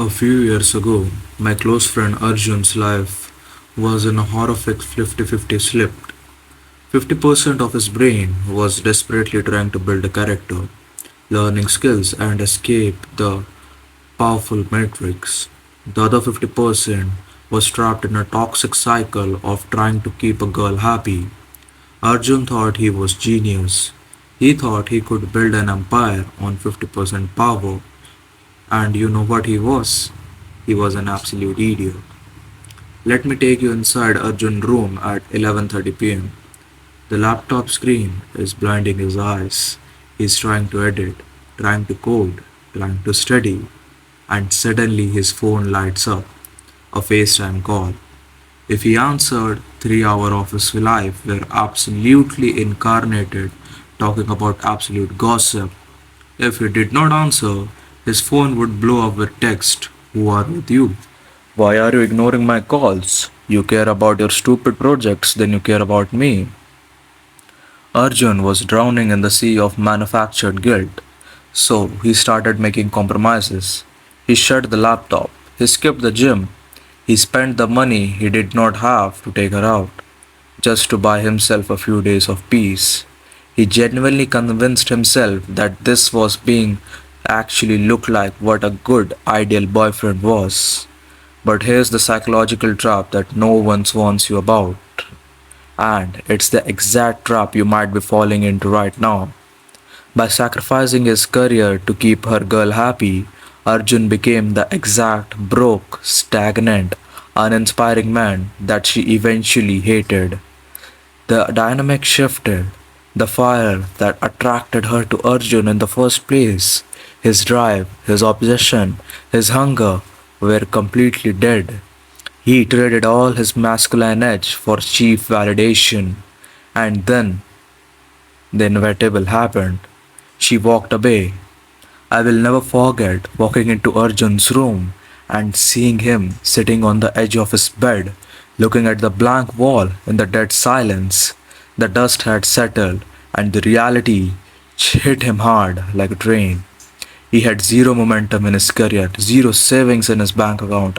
A few years ago, my close friend Arjun's life was in a horrific 50-50 slip. 50% of his brain was desperately trying to build a character, learning skills, and escape the powerful matrix. The other 50% was trapped in a toxic cycle of trying to keep a girl happy. Arjun thought he was genius. He thought he could build an empire on 50% power, and you know what he was? He was an absolute idiot. Let me take you inside Arjun's room at 11:30 p.m. The laptop screen is blinding his eyes. He's trying to edit, trying to code, trying to study, and suddenly his phone lights up. A FaceTime call. If he answered, 3 hours of his life were absolutely incarnated, talking about absolute gossip. If he did not answer, his phone would blow up with text, "Who are with you? Why are you ignoring my calls? You care about your stupid projects than you care about me." Arjun was drowning in the sea of manufactured guilt, so he started making compromises. He shut the laptop, he skipped the gym, he spent the money he did not have to take her out, just to buy himself a few days of peace. He genuinely convinced himself that this was being actually looked like what a good ideal boyfriend was. But here's the psychological trap that no one warns you about. And it's the exact trap you might be falling into right now. By sacrificing his career to keep her girl happy, Arjun became the exact broke, stagnant, uninspiring man that she eventually hated. The dynamic shifted. The fire that attracted her to Arjun in the first place, his drive, his obsession, his hunger, were completely dead. He traded all his masculine edge for cheap validation. And then the inevitable happened. She walked away. I will never forget walking into Arjun's room and seeing him sitting on the edge of his bed, looking at the blank wall in the dead silence. The dust had settled, and the reality hit him hard like a train. He had zero momentum in his career, zero savings in his bank account,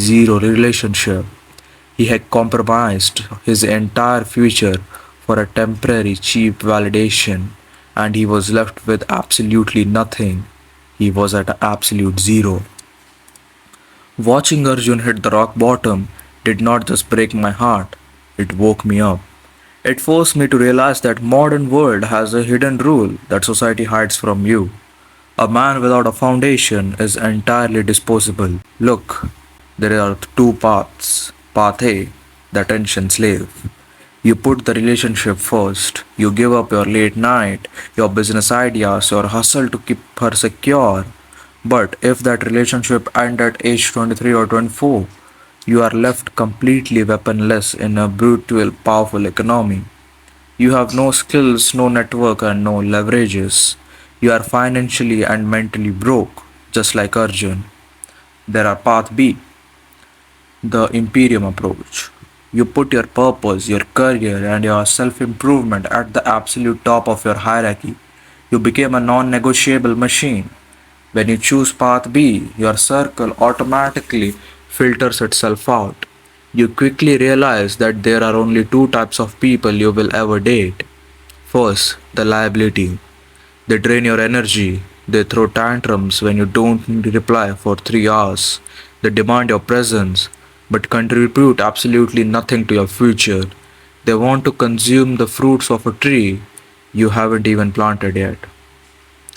zero relationship. He had compromised his entire future for a temporary cheap validation, and he was left with absolutely nothing. He was at absolute zero. Watching Arjun hit the rock bottom did not just break my heart, it woke me up. It forced me to realize that modern world has a hidden rule that society hides from you. A man without a foundation is entirely disposable. Look, there are two paths. Path A, the attention slave. You put the relationship first. You give up your late night, your business ideas, your hustle to keep her secure. But if that relationship ends at age 23 or 24, you are left completely weaponless in a brutal, powerful economy. You have no skills, no network, and no leverages. You are financially and mentally broke, just like Arjun. There are path B, the Imperium approach. You put your purpose, your career, and your self improvement at the absolute top of your hierarchy. You became a non negotiable machine. When you choose path B, your circle automatically filters itself out. You quickly realize that there are only two types of people you will ever date. First, the liability. They drain your energy. They throw tantrums when you don't reply for 3 hours. They demand your presence but contribute absolutely nothing to your future. They want to consume the fruits of a tree you haven't even planted yet.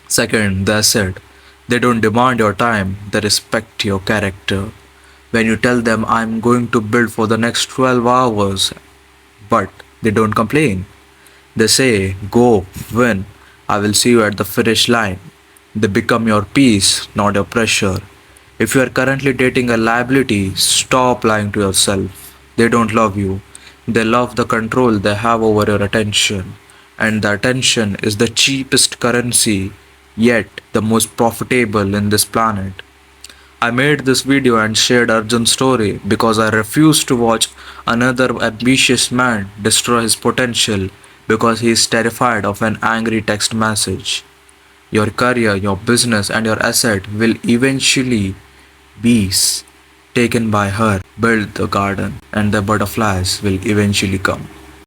Second, the asset. They don't demand your time, they respect your character. When you tell them, "I'm going to build for the next 12 hours," but they don't complain. They say, "Go, win, I will see you at the finish line." They become your peace, not your pressure. If you are currently dating a liability, stop lying to yourself. They don't love you. They love the control they have over your attention. And the attention is the cheapest currency, yet the most profitable in this planet. I made this video and shared Arjun's story because I refuse to watch another ambitious man destroy his potential because he is terrified of an angry text message. Your career, your business, and your asset will eventually Bees, taken by her, build the garden, and the butterflies will eventually come.